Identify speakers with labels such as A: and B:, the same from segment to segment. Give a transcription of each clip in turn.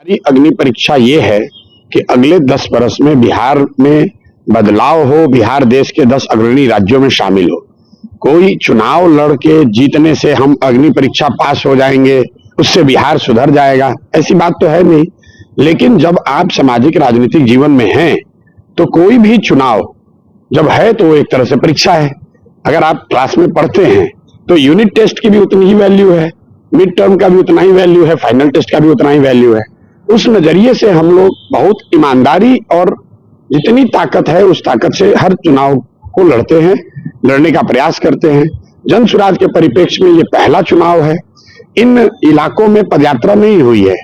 A: हमारी अग्नि परीक्षा ये है कि अगले 10 वर्ष में बिहार में बदलाव हो, बिहार देश के 10 अग्रणी राज्यों में शामिल हो। कोई चुनाव लड़के जीतने से हम अग्नि परीक्षा पास हो जाएंगे, उससे बिहार सुधर जाएगा, ऐसी बात तो है नहीं। लेकिन जब आप सामाजिक राजनीतिक जीवन में हैं तो कोई भी चुनाव जब है तो वो एक तरह से परीक्षा है। अगर आप क्लास में पढ़ते हैं तो यूनिट टेस्ट की भी उतनी ही वैल्यू है, मिड टर्म का भी उतना ही वैल्यू है, फाइनल टेस्ट का भी उतना ही वैल्यू है। उस नजरिए से हम लोग बहुत ईमानदारी और जितनी ताकत है उस ताकत से हर चुनाव को लड़ते हैं, लड़ने का प्रयास करते हैं। जन सुराज के परिप्रेक्ष्य में ये पहला चुनाव है। इन इलाकों में पदयात्रा नहीं हुई है,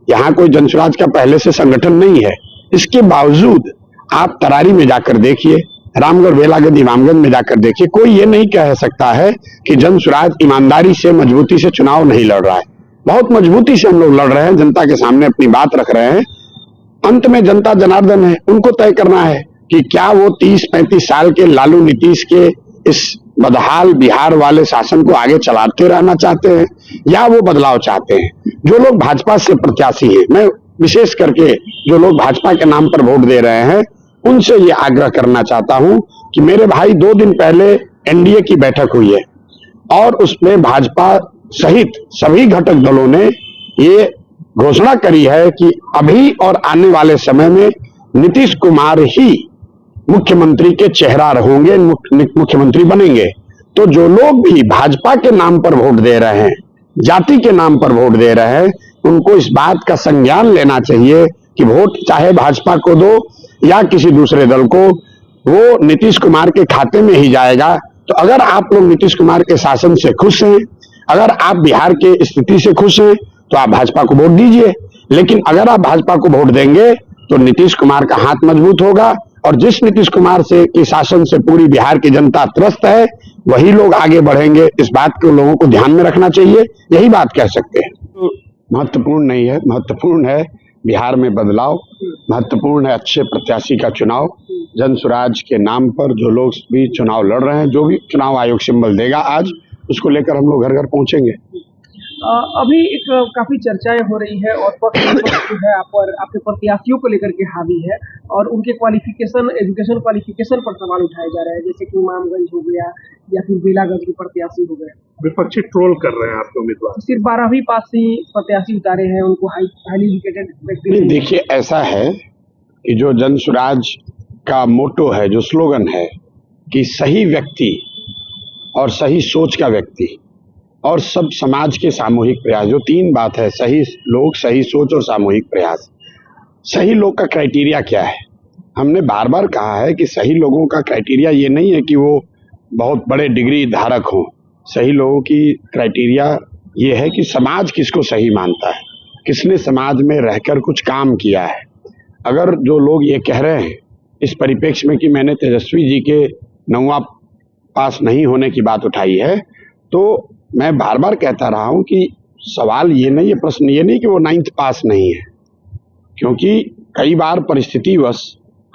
A: यहाँ कोई जन सुराज का पहले से संगठन नहीं है। इसके बावजूद आप तरारी में जाकर देखिए, रामगढ़, बेलागंज, इमामगंज में जाकर देखिए, कोई ये नहीं कह सकता है कि जन सुराज ईमानदारी से, मजबूती से चुनाव नहीं लड़ रहा है। बहुत मजबूती से हम लोग लड़ रहे हैं, जनता के सामने अपनी बात रख रहे हैं। अंत में जनता जनार्दन है, उनको तय करना है कि क्या वो 30-35 साल के लालू नीतीश के इस बदहाल बिहार वाले शासन को आगे चलाते रहना चाहते हैं या वो बदलाव चाहते हैं। जो लोग भाजपा से प्रत्याशी हैं, मैं विशेष करके जो लोग भाजपा के नाम पर वोट दे रहे हैं उनसे ये आग्रह करना चाहता हूं कि मेरे भाई, 2 दिन पहले एनडीए की बैठक हुई है और उसमें भाजपा सहित सभी घटक दलों ने ये घोषणा करी है कि अभी और आने वाले समय में नीतीश कुमार ही मुख्यमंत्री के चेहरा होंगे, मुख्यमंत्री बनेंगे। तो जो लोग भी भाजपा के नाम पर वोट दे रहे हैं, जाति के नाम पर वोट दे रहे हैं, उनको इस बात का संज्ञान लेना चाहिए कि वोट चाहे भाजपा को दो या किसी दूसरे दल को, वो नीतीश कुमार के खाते में ही जाएगा। तो अगर आप लोग नीतीश कुमार के शासन से खुश हैं, अगर आप बिहार के स्थिति से खुश हैं तो आप भाजपा को वोट दीजिए। लेकिन अगर आप भाजपा को वोट देंगे तो नीतीश कुमार का हाथ मजबूत होगा और जिस नीतीश कुमार से के शासन से पूरी बिहार की जनता त्रस्त है वही लोग आगे बढ़ेंगे। इस बात को लोगों को ध्यान में रखना चाहिए, यही बात कह सकते हैं। तो महत्वपूर्ण नहीं है, महत्वपूर्ण है बिहार में बदलाव, महत्वपूर्ण है अच्छे प्रत्याशी का चुनाव। जन सुराज के नाम पर जो लोग भी चुनाव लड़ रहे हैं, जो भी चुनाव आयोग सिंबल देगा आज, उसको लेकर हम लोग घर घर पहुंचेंगे।
B: अभी एक काफी चर्चाएं हो रही है और पक्ष जो है आपके प्रत्याशियों को लेकर के हावी है और उनके क्वालिफिकेशन, एजुकेशन क्वालिफिकेशन पर सवाल उठाए जा रहे हैं, जैसे कि इमामगंज हो गया या फिर बेलागंज के प्रत्याशी हो गए।
C: विपक्षी ट्रोल कर रहे हैं आपके उम्मीदवार,
B: सिर्फ 12वीं पास से ही प्रत्याशी उतारे हैं, उनको हाईली एजुकेटेड व्यक्ति।
A: देखिए, ऐसा है कि जो जन सुराज का मोटो है, जो स्लोगन है कि सही व्यक्ति और सही सोच का व्यक्ति और सब समाज के सामूहिक प्रयास, जो 3 बात है, सही लोग, सही सोच और सामूहिक प्रयास। सही लोग का क्राइटेरिया क्या है? हमने बार बार कहा है कि सही लोगों का क्राइटेरिया ये नहीं है कि वो बहुत बड़े डिग्री धारक हों। सही लोगों की क्राइटेरिया ये है कि समाज किसको सही मानता है, किसने समाज में रहकर कुछ काम किया है। अगर जो लोग ये कह रहे हैं इस परिप्रेक्ष्य में कि मैंने तेजस्वी जी के 9वां पास नहीं होने की बात उठाई है, तो मैं बार बार कहता रहा हूं कि सवाल ये नहीं है, प्रश्न ये नहीं कि वो 9th पास नहीं है, क्योंकि कई बार परिस्थितिवश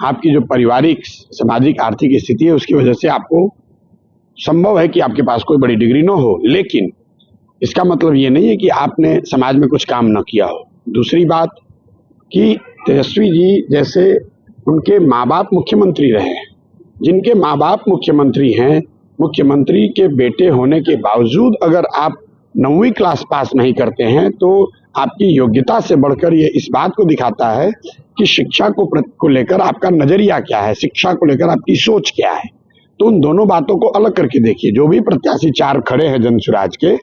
A: आपकी जो पारिवारिक, सामाजिक, आर्थिक स्थिति है उसकी वजह से आपको संभव है कि आपके पास कोई बड़ी डिग्री ना हो, लेकिन इसका मतलब ये नहीं है कि आपने समाज में कुछ काम न किया हो। दूसरी बात कि तेजस्वी जी जैसे उनके माँ बाप मुख्यमंत्री रहे हैं, जिनके माँ बाप मुख्यमंत्री हैं, मुख्यमंत्री के बेटे होने के बावजूद अगर आप 9वीं क्लास पास नहीं करते हैं तो आपकी योग्यता से बढ़कर ये इस बात को दिखाता है कि शिक्षा को लेकर आपका नजरिया क्या है, शिक्षा को लेकर आपकी सोच क्या है। तो उन दोनों बातों को अलग करके देखिए। जो भी प्रत्याशी 4 खड़े हैं जन सुराज के,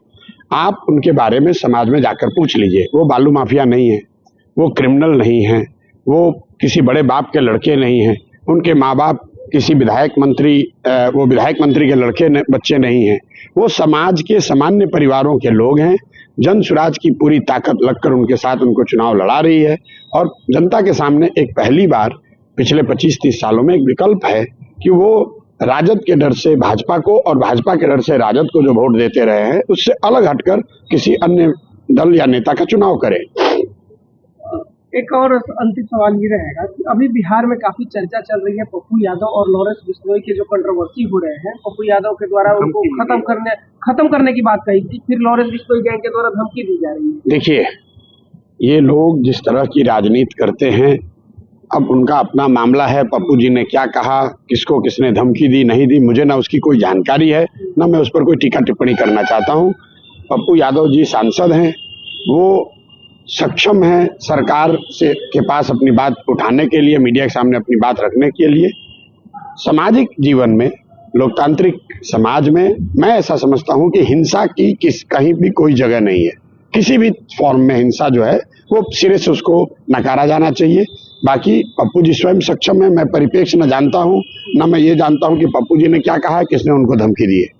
A: आप उनके बारे में समाज में जाकर पूछ लीजिए। वो बालू माफिया नहीं है, वो क्रिमिनल नहीं है, वो किसी बड़े बाप के लड़के नहीं हैं, उनके माँ बाप किसी विधायक मंत्री के लड़के बच्चे नहीं हैं, वो समाज के सामान्य परिवारों के लोग हैं। जन सुराज की पूरी ताकत लगकर उनके साथ उनको चुनाव लड़ा रही है और जनता के सामने एक पहली बार पिछले 25-30 सालों में एक विकल्प है कि वो राजद के डर से भाजपा को और भाजपा के डर से राजद को जो वोट देते रहे हैं उससे अलग हटकर किसी अन्य दल या नेता का चुनाव करें।
B: एक और अंतिम सवाल ये रहेगा कि अभी बिहार में काफी चर्चा चल रही है पप्पू यादव और लॉरेंस बिश्नोई के जो कंट्रोवर्सी हो रहे हैं। पप्पू यादव के द्वारा उनको खत्म करने की बात कही थी, फिर लॉरेंस बिश्नोई गैंग के द्वारा धमकी दी जा रही है।
A: देखिए, ये लोग जिस तरह की राजनीति करते हैं, अब उनका अपना मामला है। पप्पू जी ने क्या कहा, किसको किसने धमकी दी नहीं दी, मुझे ना उसकी कोई जानकारी है, ना मैं उस पर कोई टीका टिप्पणी करना चाहता हूँ। पप्पू यादव जी सांसद हैं, वो सक्षम हैं सरकार से के पास अपनी बात उठाने के लिए, मीडिया के सामने अपनी बात रखने के लिए। सामाजिक जीवन में, लोकतांत्रिक समाज में मैं ऐसा समझता हूं कि हिंसा की कहीं भी कोई जगह नहीं है। किसी भी फॉर्म में हिंसा जो है वो सिरे से उसको नकारा जाना चाहिए। बाकी पप्पू जी स्वयं सक्षम है, मैं परिप्रेक्ष्य न जानता हूं, न मैं ये जानता हूं कि पप्पू जी ने क्या कहा है, किसने उनको धमकी दी है।